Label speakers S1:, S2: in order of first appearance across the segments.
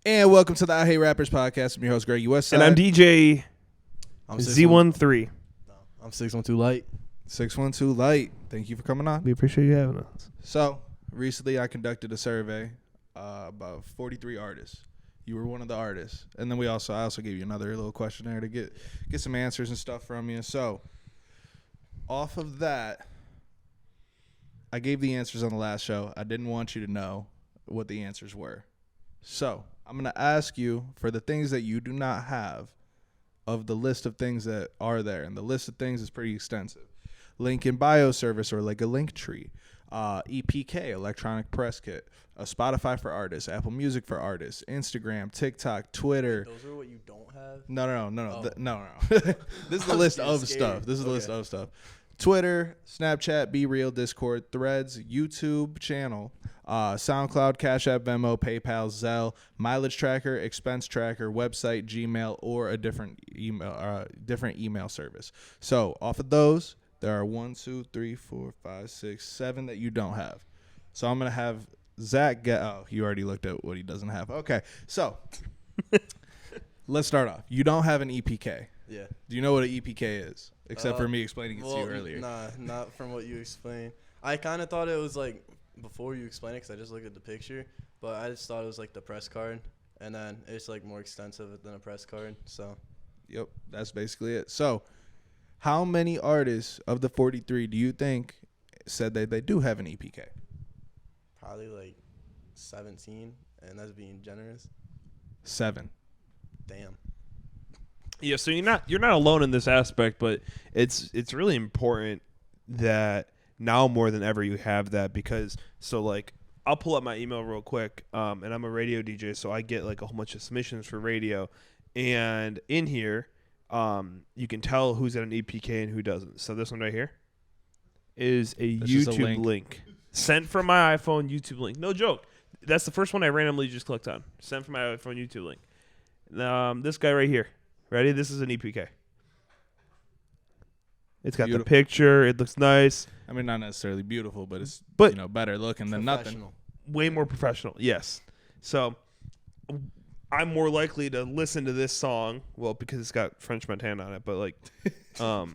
S1: And welcome to the I Hate Rappers podcast. I'm your host, Greg Westside.
S2: And I'm DJ
S3: I'm
S2: Z13.
S3: I'm 612.Light.
S1: 612.Light. Thank you for coming on.
S2: We appreciate you having us.
S1: So, recently I conducted a survey about 43 artists. You were one of the artists. And then I also gave you another little questionnaire to get some answers and stuff from you. So, off of that, I gave the answers on the last show. I didn't want you to know what the answers were. So, I'm going to ask you for the things that you do not have of the list of things that are there. And the list of things is pretty extensive. Link in bio service or like a link tree. EPK, electronic press kit. Spotify for artists. Apple Music for artists. Instagram, TikTok, Twitter.
S3: Those are what you don't have?
S1: No.
S3: Oh.
S1: No. This is the list of stuff. This is the list of stuff. Twitter, Snapchat, Be Real, Discord, Threads, YouTube channel, SoundCloud, Cash App, Venmo, PayPal, Zelle, mileage tracker, expense tracker, website, Gmail, or a different email service. So off of those, there are 1, 2, 3, 4, 5, 6, 7 that you don't have. So I'm gonna have Zach get. Oh, you already looked at what he doesn't have. Okay, so let's start off. You don't have an EPK.
S3: Yeah.
S1: Do you know what an EPK is? Except for me explaining it to you earlier.
S3: Nah, not from what you explained. I kind of thought it was like, before you explain it, because I just looked at the picture, but I just thought it was like the press card, and then it's like more extensive than a press card, so.
S1: Yep, that's basically it. So, how many artists of the 43 do you think said that they do have an EPK?
S3: Probably like 17, and that's being generous.
S1: 7.
S3: Damn.
S2: Yeah, so you're not alone in this aspect, but it's really important that now more than ever you have that, because I'll pull up my email real quick, and I'm a radio DJ, so I get like a whole bunch of submissions for radio, and in here you can tell who's at an EPK and who doesn't. So this one right here is a YouTube link sent from my iPhone. YouTube link, no joke. That's the first one I randomly just clicked on. Sent from my iPhone YouTube link. This guy right here. Ready? This is an EPK. It's got
S1: Beautiful.
S2: the picture. It looks nice.
S1: I mean, not necessarily beautiful, but it's better looking than nothing.
S2: Way more professional. Yes. So I'm more likely to listen to this song, well, because it's got French Montana on it, but like, you know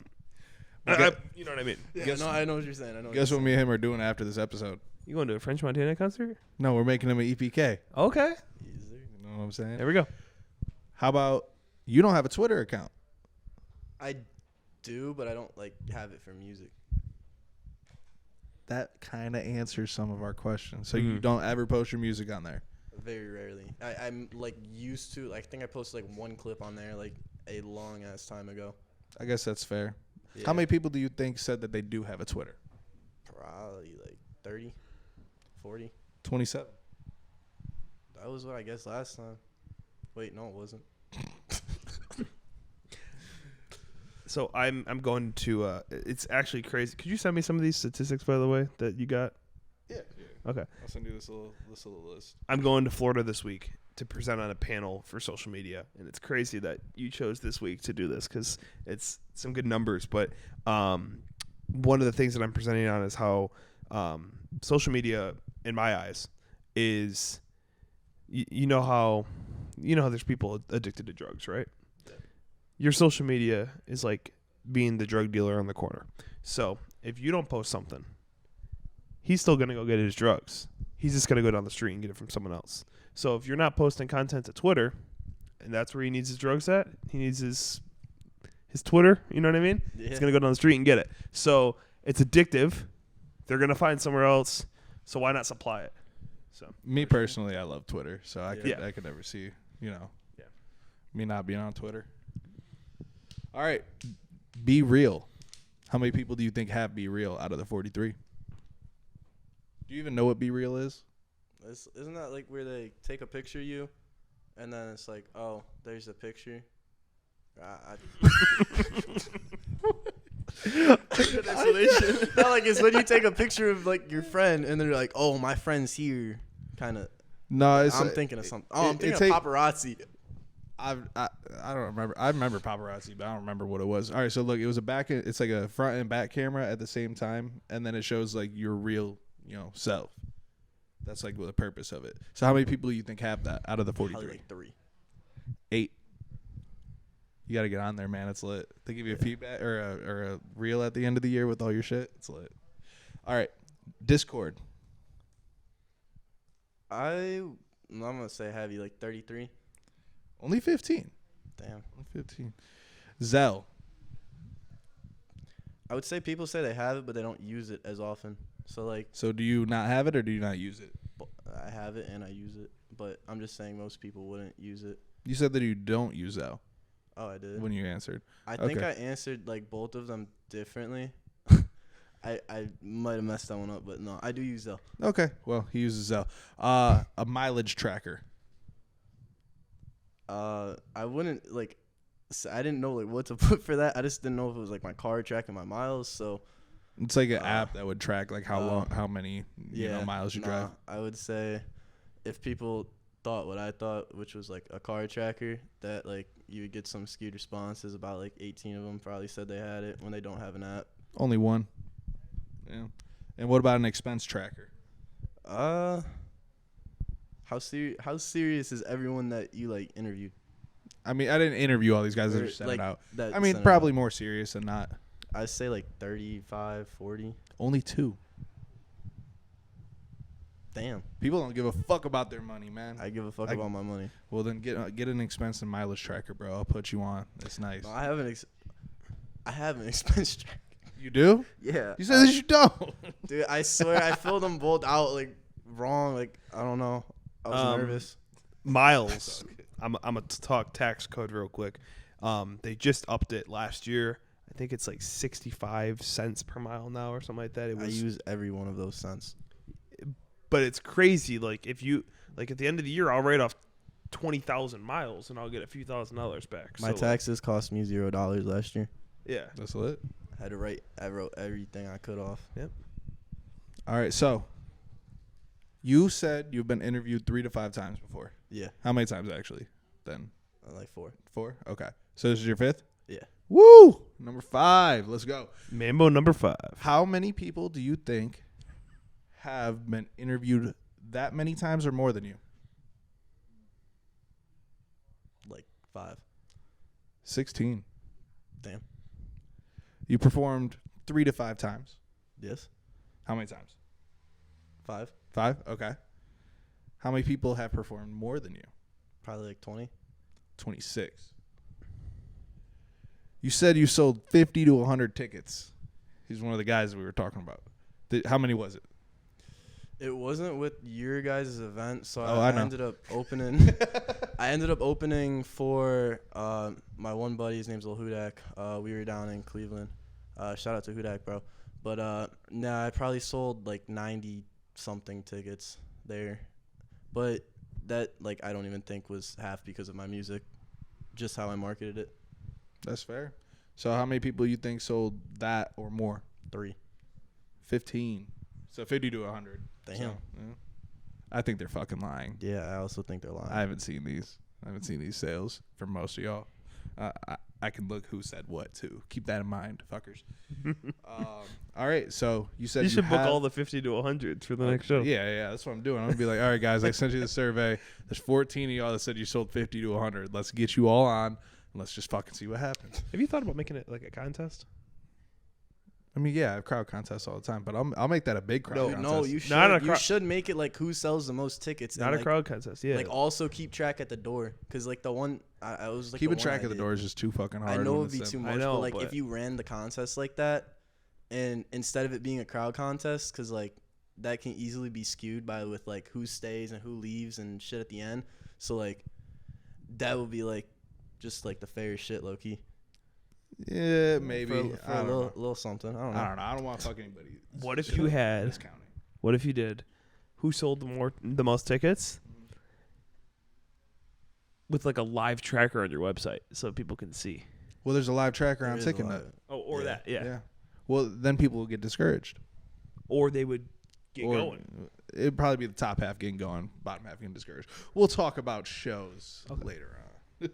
S2: what I mean?
S3: Yeah, I know what you're saying.
S1: Guess what me and him are doing after this episode?
S2: You going to a French Montana concert?
S1: No, we're making him an EPK.
S2: Okay.
S1: You know what I'm saying?
S2: There we go.
S1: How about you don't have a Twitter account?
S3: I do, but I don't like have it for music.
S1: That kind of answers some of our questions. So you don't ever post your music on there?
S3: Very rarely. I'm like used to. I think I posted like one clip on there like a long ass time ago.
S1: I guess that's fair.
S3: Yeah.
S1: How many people do you think said that they do have a Twitter?
S3: Probably like 30, 40.
S1: 27.
S3: That was what I guess last time. Wait, no, it wasn't.
S2: So I'm going to. It's actually crazy. Could you send me some of these statistics, by the way, that you got?
S1: Yeah.
S2: Okay.
S1: I'll send you this little list.
S2: I'm going to Florida this week to present on a panel for social media, and it's crazy that you chose this week to do this because it's some good numbers. But one of the things that I'm presenting on is how social media, in my eyes, is you know how there's people addicted to drugs, right? Yeah. Your social media is like being the drug dealer on the corner. So if you don't post something, he's still going to go get his drugs. He's just going to go down the street and get it from someone else. So if you're not posting content to Twitter, and that's where he needs his drugs at, he needs his Twitter, you know what I mean?
S3: Yeah.
S2: He's going to go down the street and get it. So it's addictive. They're going to find somewhere else. So why not supply it? So
S1: me personally, I love Twitter, so I could never see,
S2: Yeah.
S1: me not being on Twitter. All right, Be Real. How many people do you think have Be Real out of the 43? Do you even know what Be Real is?
S3: Isn't that like where they take a picture of you, and then it's like, oh, there's a picture? Explanation. Not like it's when you take a picture of like your friend, and they're like, oh, my friend's here, kind of.
S1: No,
S3: I'm thinking of something. Oh, I'm thinking of paparazzi.
S1: I don't remember. I remember paparazzi, but I don't remember what it was. All right, so look, it was it's like a front and back camera at the same time, and then it shows like your real, self. That's like the purpose of it. So how many people do you think have that out of the 43?
S3: Probably like 3.
S1: 8. You got to get on there, man. It's lit. They give you a feedback or a reel at the end of the year with all your shit. It's lit. All right. Discord.
S3: I'm gonna say heavy, like 33.
S1: Only 15.
S3: Damn.
S1: Only 15. Zelle.
S3: I would say people say they have it, but they don't use it as often. So like,
S1: So do you not have it or do you not use it?
S3: I have it and I use it, but I'm just saying most people wouldn't use it.
S1: You said that you don't use Zelle
S3: Oh, I did.
S1: when you answered.
S3: I think
S1: Okay.
S3: I answered like both of them differently. I might have messed that one up, but no, I do use Zelle.
S1: Okay. Well, he uses Zelle. A mileage tracker.
S3: I wouldn't like. I didn't know like what to put for that. I just didn't know if it was like my car tracking my miles. So
S1: It's like an app that would track like how many miles you drive.
S3: I would say if people thought what I thought, which was like a car tracker, that like you would get some skewed responses. About like 18 of them probably said they had it when they don't have an app.
S1: Only one. Yeah. And what about an expense tracker?
S3: How serious is everyone that you like interviewed?
S1: I mean, I didn't interview all these guys. I
S3: Or,
S1: just sent
S3: like,
S1: it out.
S3: that
S1: I mean,
S3: sent it
S1: probably
S3: out?
S1: more serious than not.
S3: I say like 35, 40.
S1: Only 2.
S3: Damn,
S1: People don't give a fuck about their money, man.
S3: I give a fuck about my money.
S1: Well, then get an expense and mileage tracker, bro. I'll put you on. It's nice.
S3: No, I have an expense tracker.
S1: You do?
S3: Yeah.
S1: You said that you don't.
S3: Dude, I swear I filled them both out like wrong. Like I don't know. I was nervous.
S2: Miles. I'm gonna talk tax code real quick. They just upped it last year. I think it's like 65 cents per mile now or something like that.
S3: I use every one of those cents.
S2: But it's crazy. Like if you like at the end of the year, I'll write off 20,000 miles and I'll get a few $1,000s back.
S3: My taxes cost me $0 last year.
S2: Yeah.
S1: That's lit.
S3: I wrote everything I could off.
S2: Yep.
S1: All right, so you said you've been interviewed 3 to 5 times before.
S3: Yeah,
S1: How many times actually? Then
S3: like 4.
S1: 4. Okay. So this is your 5th.
S3: Yeah.
S1: Woo! Number 5. Let's go.
S2: Mambo number 5.
S1: How many people do you think have been interviewed that many times or more than you?
S3: Like 5.
S1: 16.
S3: Damn.
S1: You performed 3 to 5 times.
S3: Yes.
S1: How many times?
S3: 5.
S1: 5? Okay. How many people have performed more than you?
S3: Probably like 20.
S1: 26. You said you sold 50 to 100 tickets. He's one of the guys that we were talking about. How many was it?
S3: It wasn't with your guys' event, so
S1: I know.
S3: ended up opening. I ended up opening for my one buddy. His name's Lil Hudak. We were down in Cleveland. Shout out to Hudak, bro. But I probably sold like 90 something tickets there. But that like I don't even think was half because of my music, just how I marketed it.
S1: That's fair. So how many people you think sold that or more?
S3: 3.
S1: 15. So 50 to 100.
S3: Damn.
S1: So, yeah. I think they're fucking lying.
S3: Yeah, I also think they're lying.
S1: I haven't seen these. I haven't seen these sales from most of y'all. I can look who said what too. Keep that in mind, fuckers. All right, so you said
S2: You should book
S1: have,
S2: all the 50 to 100s for the next show.
S1: Yeah, that's what I'm doing. I'm gonna be like, all right, guys, I sent you the survey. There's 14 of y'all that said you sold 50 to 100. Let's get you all on, and let's just fucking see what happens.
S2: Have you thought about making it like a contest?
S1: I mean, yeah, I have crowd contests all the time, but I'll make that a big crowd contest.
S3: No, you should.
S2: Not a
S3: You should make it like who sells the most tickets.
S2: Not
S3: and,
S2: a
S3: like,
S2: crowd contest. Yeah.
S3: Like also keep track at the door, cause like the one I was like
S1: Keeping
S3: the one
S1: track
S3: I
S1: of the
S3: did.
S1: door is just too fucking hard.
S3: I know
S1: when
S3: it'd be
S1: it's
S3: too
S1: simple.
S3: much,
S2: know,
S3: but like
S2: but-
S3: if you ran the contest like that, and instead of it being a crowd contest, cause like that can easily be skewed by with like who stays and who leaves and shit at the end. So like that would be like just like the fairest shit, low key.
S1: Yeah, maybe.
S3: For
S1: I
S3: a
S1: don't know.
S3: little something. I don't know.
S1: I don't know. I don't want to fuck anybody.
S2: What if you had?
S1: Discounting.
S2: What if you did? Who sold the most tickets? With like a live tracker on your website, so people can see.
S1: Well, there's a live tracker
S3: There
S1: on
S3: is a
S1: Ticket
S3: lot
S1: Nut.
S3: of-
S2: Oh, or
S3: Yeah.
S2: that, yeah.
S1: Well, then people will get discouraged.
S2: Or they would get
S1: Or
S2: going.
S1: It'd probably be the top half getting going, bottom half getting discouraged. We'll talk about shows later on.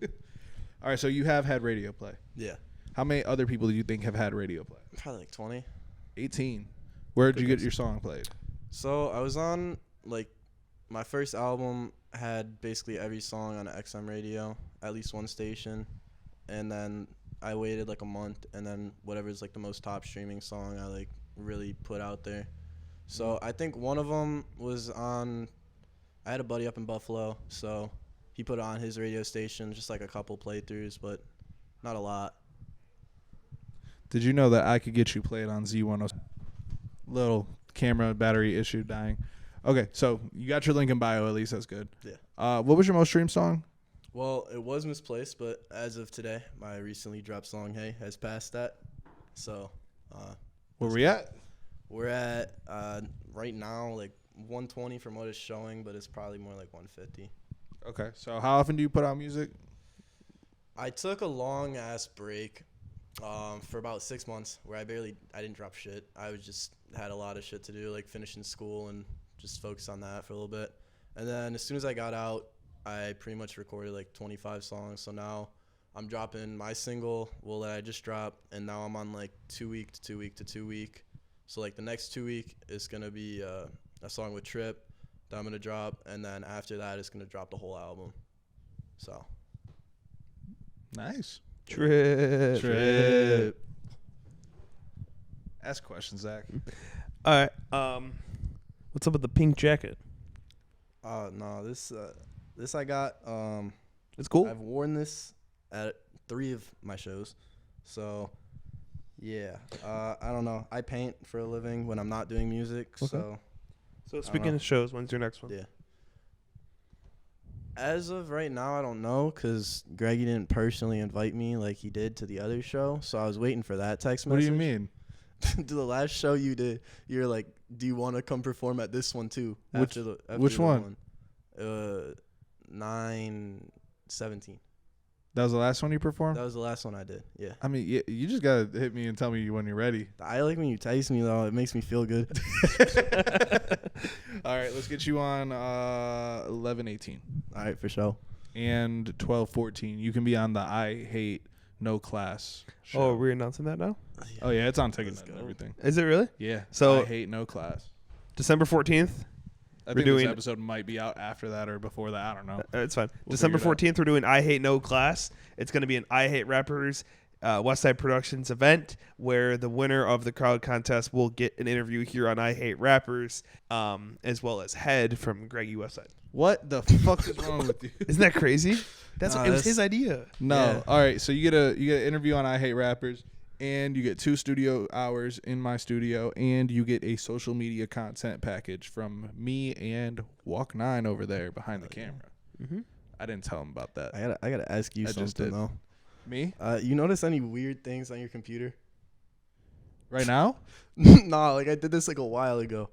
S1: All right, so you have had radio play.
S3: Yeah,
S1: How many other people do you think have had radio play?
S3: probably like 20.
S1: 18. Where did you get
S3: Goodness.
S1: your song played?
S3: So I was on like my first album had basically every song on XM radio, at least one station, and then I waited like a month, and then whatever's like the most top streaming song I like really put out there. So I think one of them was on. I had a buddy up in Buffalo, so he put it on his radio station, just like a couple playthroughs, but not a lot.
S1: Did you know that I could get you played on Z10? Little camera battery issue dying. Okay, so you got your link in bio at least. That's good.
S3: Yeah.
S1: What was your most streamed song?
S3: Well, it was misplaced, but as of today, my recently dropped song "Hey" has passed that. So,
S1: Where we at?
S3: we're at right now like 120 from what it's showing, but it's probably more like 150.
S1: Okay, so how often do you put out music?
S3: I took a long ass break for about 6 months where I didn't drop shit. I was just had a lot of shit to do, like finishing school and just focus on that for a little bit. And then as soon as I got out, I pretty much recorded like 25 songs. So now I'm dropping my single, that I just dropped, and now I'm on like 2 week to 2 week to 2 week. So like the next 2 week is gonna be a song with Trip that I'm gonna drop, and then after that it's gonna drop the whole album. So
S1: Nice.
S2: Trip.
S1: Ask questions, Zach.
S2: All right. What's up with the pink jacket?
S3: No, this I got.
S2: It's cool.
S3: I've worn this at 3 of my shows. So, yeah. I don't know. I paint for a living when I'm not doing music.
S2: Okay.
S3: So
S2: speaking of shows, when's your next one?
S3: yeah. As of right now, I don't know because Greggy didn't personally invite me like he did to the other show. So I was waiting for that text
S1: What
S3: message.
S1: do you mean?
S3: To the last show you did, you're like, do you want to come perform at this one too?
S1: Which
S3: After
S1: one?
S3: 9/17.
S1: That was the last one you performed?
S3: That was the last one I did. Yeah.
S1: I mean, you just got to hit me and tell me when you're ready.
S3: I like when you text me though. It makes me feel good.
S1: All right, let's get you on 11/18
S3: All right, for sure.
S1: and 12/14. You can be on the I Hate No Class show.
S2: Oh, we're announcing that now?
S1: Oh, yeah, it's on Ticketnet
S3: Let's
S1: and
S3: go.
S1: everything.
S2: Is it really?
S1: Yeah.
S2: So-
S1: I Hate No Class.
S2: December 14th.
S1: I
S2: We're
S1: think
S2: doing-
S1: this episode might be out after that or before that. I don't know.
S2: It's fine.
S1: We'll
S2: December
S1: figure it out.
S2: 14th, we're doing I Hate No Class. It's going to be an I Hate Rappers Westside Productions event where the winner of the crowd contest will get an interview here on I Hate Rappers, as well as Head from Greggy Westside.
S1: What the fuck is wrong with you?
S2: Isn't that crazy? It was
S3: that's-
S2: his idea.
S1: No.
S3: Yeah.
S1: All right. So you get an interview on I Hate Rappers, and you get 2 studio hours in my studio, and you get a social media content package from me and Walk 9 over there behind the camera.
S2: Mm-hmm.
S1: I didn't tell him about that.
S3: I gotta ask you
S1: I just
S3: something
S1: did.
S3: though.
S1: Me?
S3: You notice any weird things on your computer?
S1: Right now?
S3: Nah, like I did this like a while ago.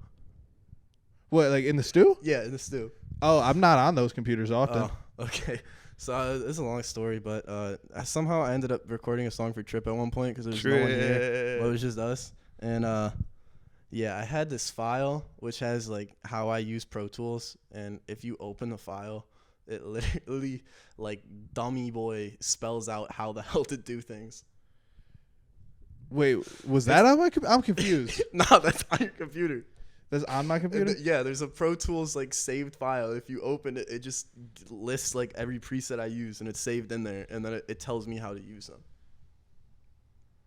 S1: What, like in the stew?
S3: Yeah, in the stew.
S1: Oh, I'm not on those computers often.
S3: Oh, okay. So it's a long story, but somehow I ended up recording a song for Trip at one point because there was no one here. Well, it was just us. And yeah, I had this file which has like how I use Pro Tools, and if you open the file, it literally like dummy boy spells out how the hell to do things.
S1: Wait, was that on my I'm confused.
S3: No, that's on your computer.
S1: That's on my computer?
S3: Yeah, there's a Pro Tools like saved file. If you open it, it just lists like every preset I use, and it's saved in there, and then it tells me how to use them.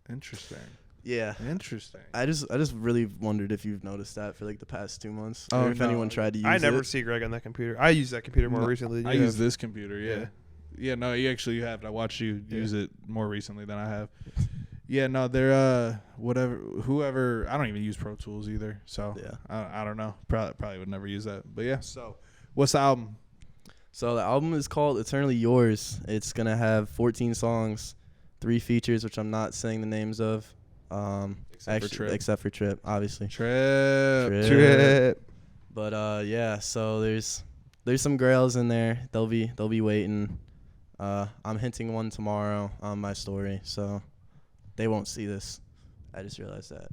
S1: Interesting.
S3: Yeah.
S1: Interesting.
S3: I just really wondered if you've noticed that for like the past 2 months,
S1: Oh,
S3: or if
S1: no.
S3: anyone tried to use
S2: I
S3: it.
S2: never see Greg on that computer. I use that computer more
S1: No,
S2: recently than
S1: I
S2: you
S1: use
S2: have.
S1: this computer, yeah. Yeah, no, you actually have. I watched you use it more recently than I have. Yeah, no, they're whoever. I don't even use Pro Tools either, so
S3: Yeah.
S1: I don't know. Probably would never use that. But yeah, so what's the album?
S3: So the album is called Eternally Yours. It's gonna have 14 songs, 3 features, which I'm not saying the names of. Except for Trip, obviously.
S1: Trip.
S3: But yeah, so there's some girls in there. They'll be waiting. I'm hinting one tomorrow on my story, so they won't see this. I just realized that.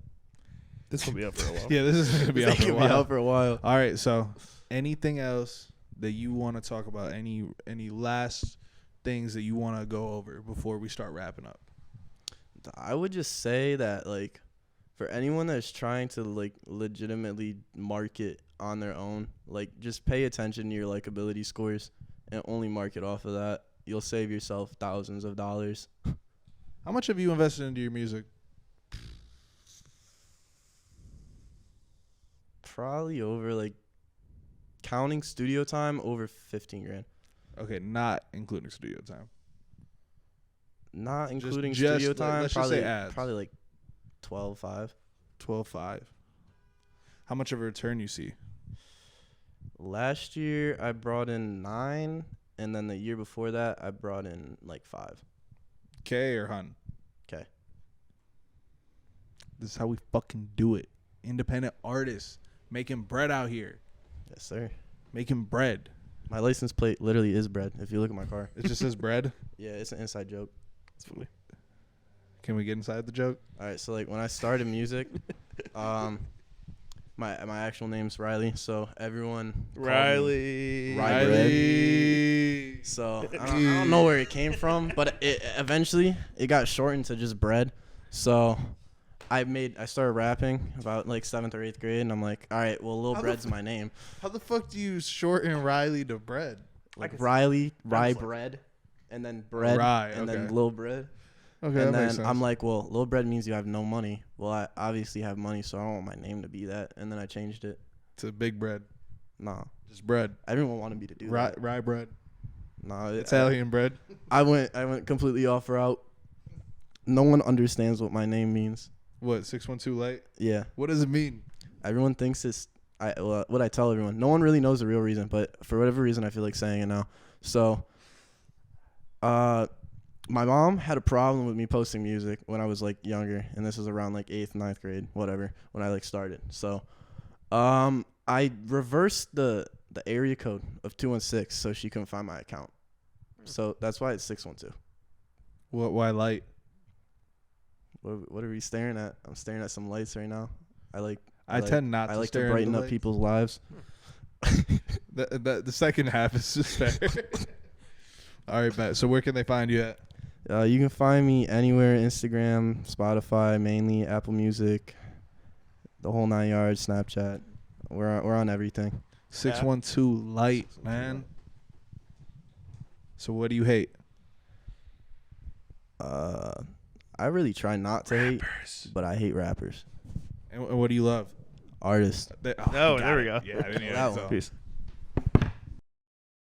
S2: This will be up for a while.
S1: Yeah, this is gonna be out for a
S3: It'll
S1: while.
S3: be out for a while.
S1: All right, so anything else that you want to talk about? Any last things that you want to go over before we start wrapping up?
S3: I would just say that like for anyone that's trying to like legitimately market on their own. Like, just pay attention to your likability scores and only market off of that. You'll save yourself thousands of dollars.
S1: How much have you invested into your music?
S3: Probably over, like, counting studio time, over 15 grand.
S1: Okay, not including studio time.
S3: Not
S1: Just-
S3: including
S1: just,
S3: studio
S1: like,
S3: time,
S1: let's just say
S3: probably
S1: ads.
S3: probably like 12.5.
S1: 12.5. How much of a return you see?
S3: Last year I brought in 9, and then the year before that I brought in like 5.
S1: K or Hun?
S3: 'Kay.
S1: This is how we fucking do it. Independent artists making bread out here.
S3: Yes, sir.
S1: Making bread.
S3: My license plate literally is bread. If you look at my car.
S1: It just says bread.
S3: Yeah, it's an inside joke.
S2: It's funny.
S1: Can we get inside the joke?
S3: All right, so like when I started music, my actual name's Riley. So everyone called me
S2: Riley.
S3: Rye bread. So I don't know where it came from, but it eventually it got shortened to just bread. So I started rapping about like 7th or 8th grade, and I'm like, all right, well, Lil
S1: How the
S3: Bread's my name.
S1: How the fuck do you shorten Riley to bread?
S3: Like
S2: can see
S3: Riley, Rye
S2: like-
S3: bread, and then bread,
S1: Rye,
S3: and then
S1: okay.
S3: Lil Bread.
S1: Okay,
S3: And
S1: that makes
S3: then
S1: sense.
S3: I'm like, well, Lil Bread means you have no money. Well, I obviously have money, so I don't want my name to be that. And then I changed it.
S1: to big bread.
S3: Nah,
S1: Just bread.
S3: everyone wanted me to do
S1: Rye,
S3: that.
S1: rye bread.
S3: Nah,
S1: Italian bread.
S3: I went completely off route. No one understands what my name means.
S1: What, 612.Light?
S3: Yeah,
S1: What does it mean?
S3: everyone thinks it's what I tell everyone. No one really knows the real reason, but for whatever reason, I feel like saying it now. So, my mom had a problem with me posting music when I was like younger, and this was around like 8th, 9th grade, whatever, when I like started. So, I reversed the area code of 216 so she couldn't find my account. So that's why it's 612.
S1: Why light?
S3: What are we staring at? I'm staring at some lights right now.
S1: I tend not
S3: I
S1: to
S3: like
S1: stare
S3: to
S1: into
S3: brighten up
S1: lights.
S3: people's lives.
S1: The second half is just fair. All right, bet. So where can they find you at?
S3: You can find me anywhere: Instagram, Spotify, mainly Apple Music, the whole 9 yards, Snapchat. We're on everything.
S1: 612.Light, man. So what do you hate?
S3: I really try not to hate, but I hate rappers.
S1: And what do you love?
S3: Artists.
S2: Oh, there we go.
S1: Yeah, I didn't even
S3: That
S1: so.
S3: one.
S2: Peace.